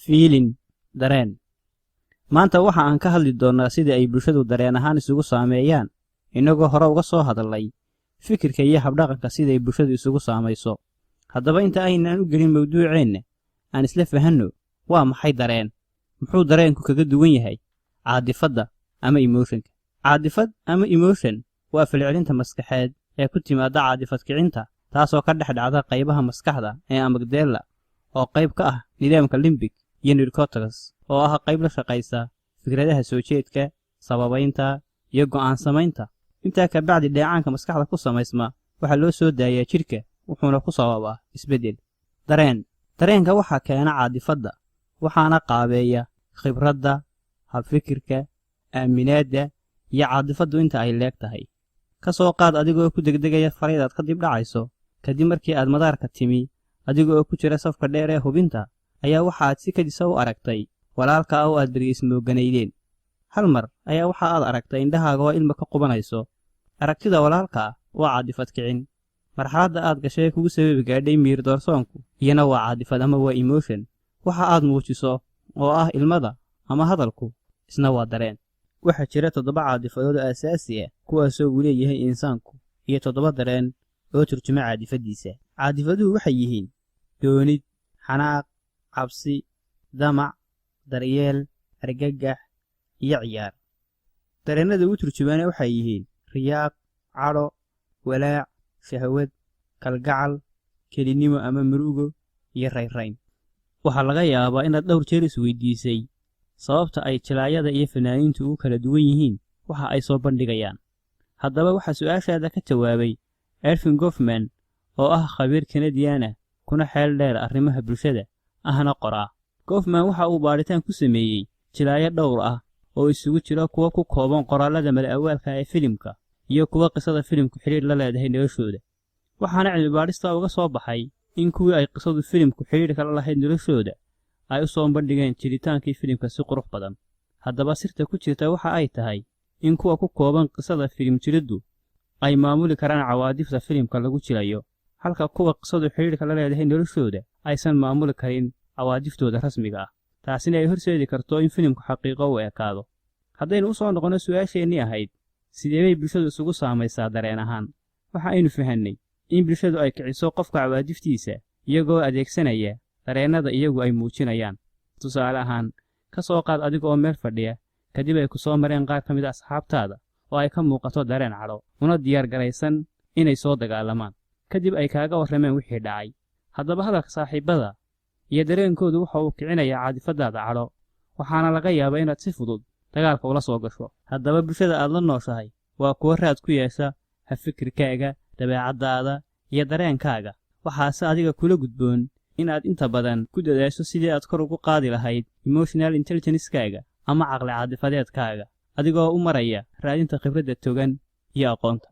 feeling dareen. maanta waxa aan ka hadli doonaa sida ay bulshadu dareen ahaan isugu saameeyaan inagoo hore uga soo hadalay fikirka iyo habdhaqanka sida ay bulshadu isugu saamayso. haddaba inta aynaan u gelin mawduuceenna aan isla fahanno waa maxay dareen, muxuu dareenku kaga duwan yahay caadifadda ama emotionka. caadifad ama emotion waa falcelinta maskaxeed ee ku timaada caadifad kicinta, taasoo ka dhex dhacda qaybaha maskaxda ee amygdala oo qayb ka ah nidaamka limbic iyo neocortex oo ah qayb la shaqaysa fikradaha soo jeedka, sababaynta iyo go'aan samaynta. intaa ka bacdi dheecaanka maskaxda ku samaysma waxa loo soo daayaa jirka wuxuuna ku sababaa isbeddel. dareenka waxaa keena caadifadda waxaana qaabeeya khibradda, habfikirka, aaminaadda iyo caadifaddu inta ay leeg tahay. ka soo qaad adigoo ku degdegaya fariidaad ka dib dhacayso kadib markii aad madaarka timi adigoo ku jira safka dheer ee hubinta ayaa waxaad si kadisa u aragtay walaalka oo aad berigismooganaydeen. hal mar ayaa waxa aad aragtay indhahaaga oo ilma ka qubanayso. aragtida walaalka waa caadifad kicin. marxaladda aad gashay kugu sababi gaadhay miir doorsoonku iyana waa caadifad ama waa emotion. waxa aad muujiso oo ah ilmada ama hadalku isna waa dareen. waxaa jira 7 caadifadood oo aasaasi ah kuwaasoo uu leeyahay insaanku iyo 7 dareen oo turjuma caadifadiisa. caadifaduhu waxay yihiin doonid, xanaaq, cabsi, damac, daryeel, argagax iyo ciyaar. dareenada uu turjumaana waxay yihiin riyaaq, cadho, walaac, shahwad, kalgacal, kelinimo ama murugo iyo rayrayn. waxaa laga yaabaa inaad dhowr jeer isweydiisay sababta ay jilaayada iyo fanaaniintu u kala duwan yihiin waxa ay soo bandhigayaan. haddaba waxaa su'aashaada ka jawaabay Erving Goffman oo ah khabiir Canadian ah kuna xeel dheer arrimaha bulshada ahna qoraa. Goffman waxa uu baaritaan ku sameeyey jilaayo dhowr ah oo isugu jira kuwa ku kooban qoraalada mala-awaalka ee filimka iyo kuwa qisada filimku xiriir la leedahay noloshooda. waxaana cilmi baarista uga soo baxay in kuwii ay qisadu filimku xiriirka la lahayd noloshooda ay u soo bandhigeen jiritaankii filimka si qurux badan. haddaba sirta ku jirta waxa ay tahay in kuwa ku kooban qisada filim jiriddu ay maamuli karaan cawaadifta filimka lagu jilayo, halka kuwa qisadu xiriirka la leedahay noloshooda aysan maamuli karin cawaadiftooda rasmiga ah. taasina ay horseedi karto in filimku xaqiiqo u ekaado. haddaynu u soo noqono su'aasheennii ahayd sidee bay bulshadu isugu saamaysaa dareen ahaan, waxa aynu fahannay in bulshadu ay kiciso qofka cawaadiftiisa iyagoo adeegsanaya dareennada iyagu ay muujinayaan. tusaale ahaan, ka soo qaad adiga oo meel fadhiya kadib ay ku soo mareen qaar ka mid a asxaabtaada oo ay ka muuqato dareen cadho una diyaar garaysan inay soo dagaalamaan, kadib ay kaaga warrameen wixii dhacay. haddaba hadalka saaxiibada iyo dareenkoodu waxa uu kicinayaa caadifadaada cadho, waxaana laga yaabaa inaad si fudud dagaalka ula soo gasho. haddaba bulshada aad la nooshahay waa kuwo raad ku yeesha habfikirkaaga, dabeecaddaada iyo dareenkaaga. waxaase adiga kula gudboon inaad inta badan ku dadaasho sidii aad kor ugu qaadi lahayd emotional intelligence-kaaga ama caqli caadifadeedkaaga adigoo u maraya raadinta khibradda togan iyo aqoonta.